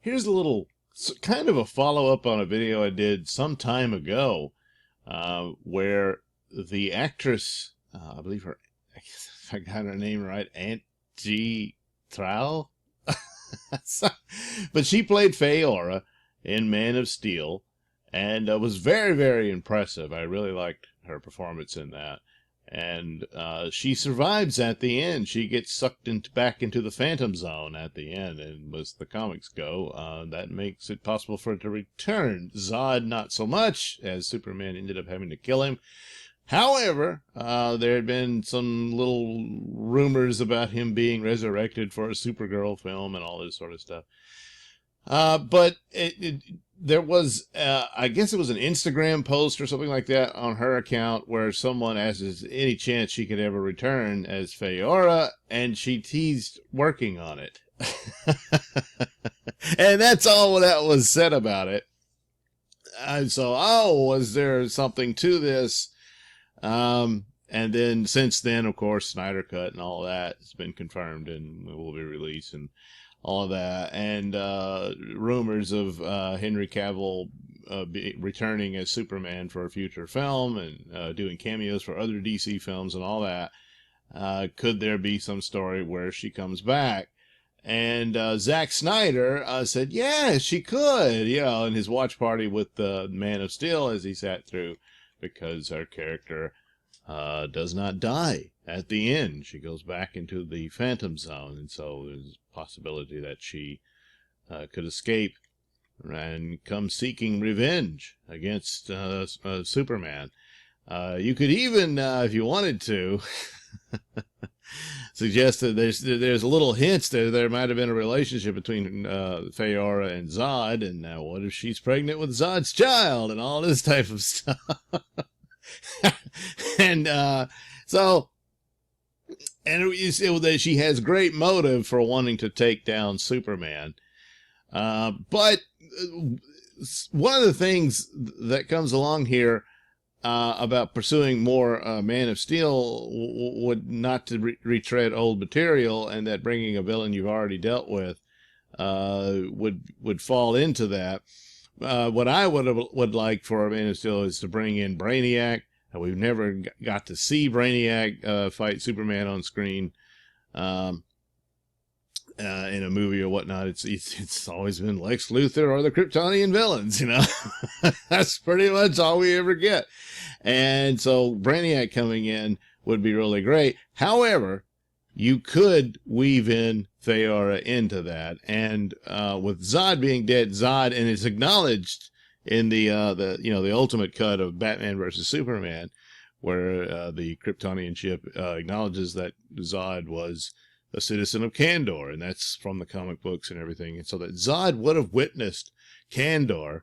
Here's a little kind of a follow-up on a video I did some time ago, where the actress, I believe her, if I got her name right, Aunt G. Trowell, but she played Faora in Man of Steel, and was very, very impressive. I really liked her performance in that. And she survives at the end. She gets sucked back into the Phantom Zone at the end, and as the comics go, that makes it possible for it to return. Zod, not so much, as Superman ended up having to kill him. However, there had been some little rumors about him being resurrected for a Supergirl film and all this sort of stuff. But there was, I guess it was an Instagram post or something like that on her account where someone asked if there's any chance she could ever return as Faora, and she teased working on it. And that's all that was said about it. And so, was there something to this? And then since then, of course, Snyder Cut and all that has been confirmed and will be released and all of that, and rumors of Henry Cavill returning as Superman for a future film and doing cameos for other DC films and all that. Could there be some story where she comes back? And Zack Snyder said, yeah, she could, in his watch party with the Man of Steel as he sat through, because her character does not die at the end. She goes back into the Phantom Zone, and so there's a possibility that she could escape and come seeking revenge against Superman. You could even, if you wanted to, suggest that there's a little hints that there might have been a relationship between Faora and Zod, and what if she's pregnant with Zod's child and all this type of stuff. And you see that she has great motive for wanting to take down Superman. But one of the things that comes along here about pursuing more Man of Steel would not to retread old material, and that bringing a villain you've already dealt with would fall into that. What I would like for Man of Steel is to bring in Brainiac. We've never got to see Brainiac fight Superman on screen in a movie or whatnot. It's always been Lex Luthor or the Kryptonian villains, That's pretty much all we ever get. And so Brainiac coming in would be really great. However, you could weave in Faora into that. And with Zod being dead, and it's acknowledged in the ultimate cut of Batman versus Superman, where the Kryptonian ship acknowledges that Zod was a citizen of Kandor, and that's from the comic books and everything. And so that Zod would have witnessed Kandor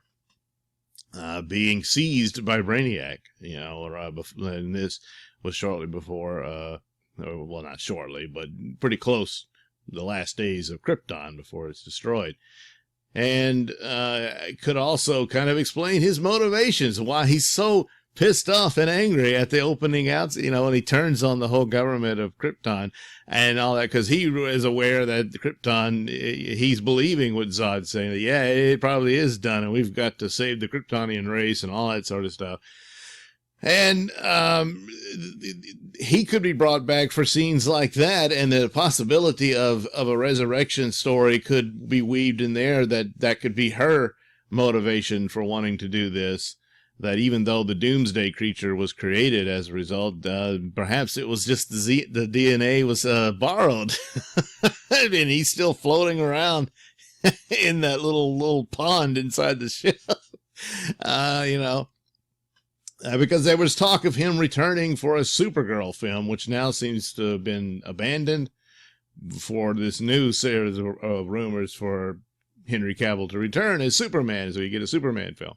being seized by Brainiac, and this was shortly before, well, not shortly, but pretty close, the last days of Krypton before it's destroyed. And could also kind of explain his motivations, why he's so pissed off and angry at the opening out, when he turns on the whole government of Krypton and all that, because he is aware that Krypton, he's believing what Zod's saying, that, yeah, it probably is done, and we've got to save the Kryptonian race and all that sort of stuff. And he could be brought back for scenes like that, and the possibility of a resurrection story could be weaved in there, that could be her motivation for wanting to do this. That even though the Doomsday creature was created as a result, perhaps it was just the DNA was borrowed. And he's still floating around in that little pond inside the ship. Because there was talk of him returning for a Supergirl film, which now seems to have been abandoned for this new series of rumors for Henry Cavill to return as Superman, so you get a Superman film.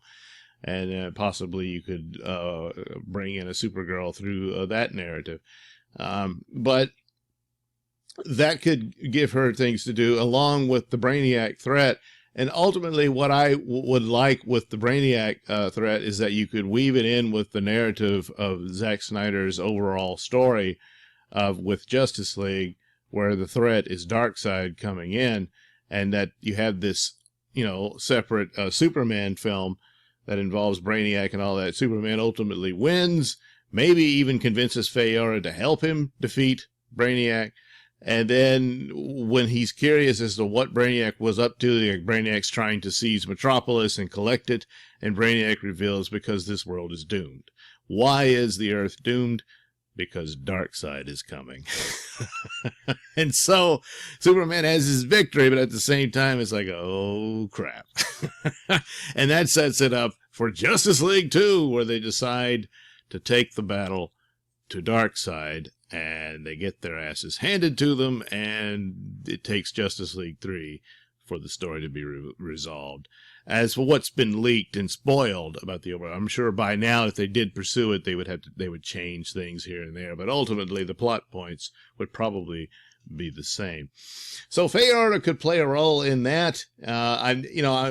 And possibly you could bring in a Supergirl through that narrative. But that could give her things to do, along with the Brainiac threat. And ultimately, what I would like with the Brainiac threat is that you could weave it in with the narrative of Zack Snyder's overall story with Justice League, where the threat is Darkseid coming in, and that you have this separate Superman film that involves Brainiac and all that. Superman ultimately wins, maybe even convinces Faora to help him defeat Brainiac. And then when he's curious as to what Brainiac was up to, Brainiac's trying to seize Metropolis and collect it, and Brainiac reveals because this world is doomed. Why is the Earth doomed? Because Darkseid is coming. And so Superman has his victory, but at the same time, it's like, oh, crap. And that sets it up for Justice League 2, where they decide to take the battle to Darkseid, and they get their asses handed to them, and it takes Justice League 3 for the story to be resolved. As for what's been leaked and spoiled about the overall, I'm sure by now, if they did pursue it, they would change things here and there. But ultimately, the plot points would probably be the same. So Faora could play a role in that. A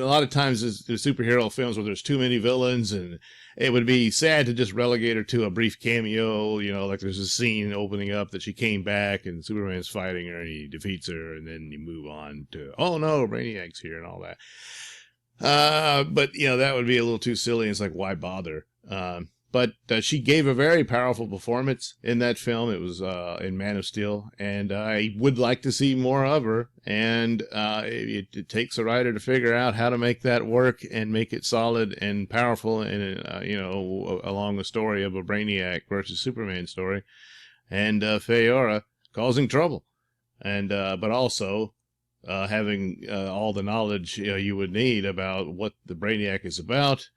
lot of times there's superhero films where there's too many villains, and it would be sad to just relegate her to a brief cameo. Like there's a scene opening up that she came back and Superman's fighting her and he defeats her, and then you move on to, oh no, Brainiac's here and all that. But that would be a little too silly. It's like, why bother? But she gave a very powerful performance in that film. It was in Man of Steel, and I would like to see more of her. And it takes a writer to figure out how to make that work and make it solid and powerful, and along the story of a Brainiac versus Superman story, and Faora causing trouble, and but also having all the knowledge you would need about what the Brainiac is about.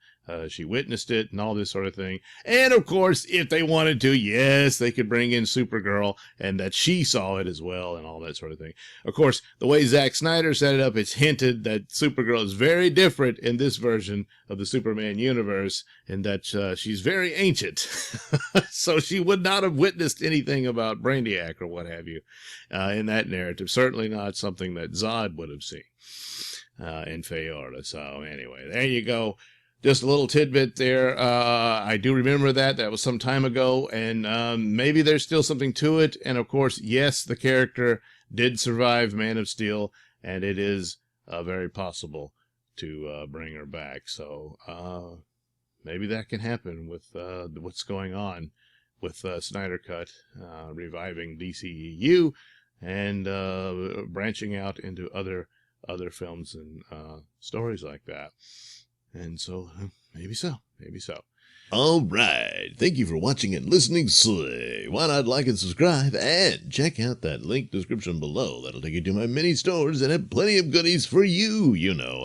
She witnessed it and all this sort of thing. And of course, if they wanted to, yes, they could bring in Supergirl and that she saw it as well and all that sort of thing. Of course, the way Zack Snyder set it up, it's hinted that Supergirl is very different in this version of the Superman universe, and that she's very ancient. So she would not have witnessed anything about Brainiac or what have you in that narrative. Certainly not something that Zod would have seen in Faora. So anyway, there you go. Just a little tidbit there. I do remember that. That was some time ago, and maybe there's still something to it. And of course, yes, the character did survive Man of Steel, and it is very possible to bring her back. So maybe that can happen with what's going on with Snyder Cut reviving DCEU and branching out into other films and stories like that. And so, maybe so. All right. Thank you for watching and listening. Why not like and subscribe and check out that link description below. That'll take you to my mini stores that have plenty of goodies for you.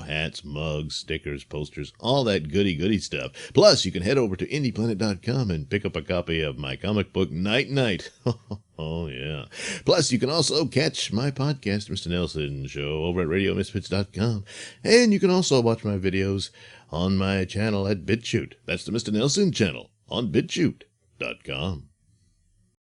Hats, mugs, stickers, posters, all that goody stuff. Plus, you can head over to indieplanet.com and pick up a copy of my comic book Night Night. Oh, yeah. Plus, you can also catch my podcast, Mr Nailsin Show, over at RadioMisfits.com. And you can also watch my videos on my channel at BitChute. That's the Mr Nailsin channel on BitChute.com.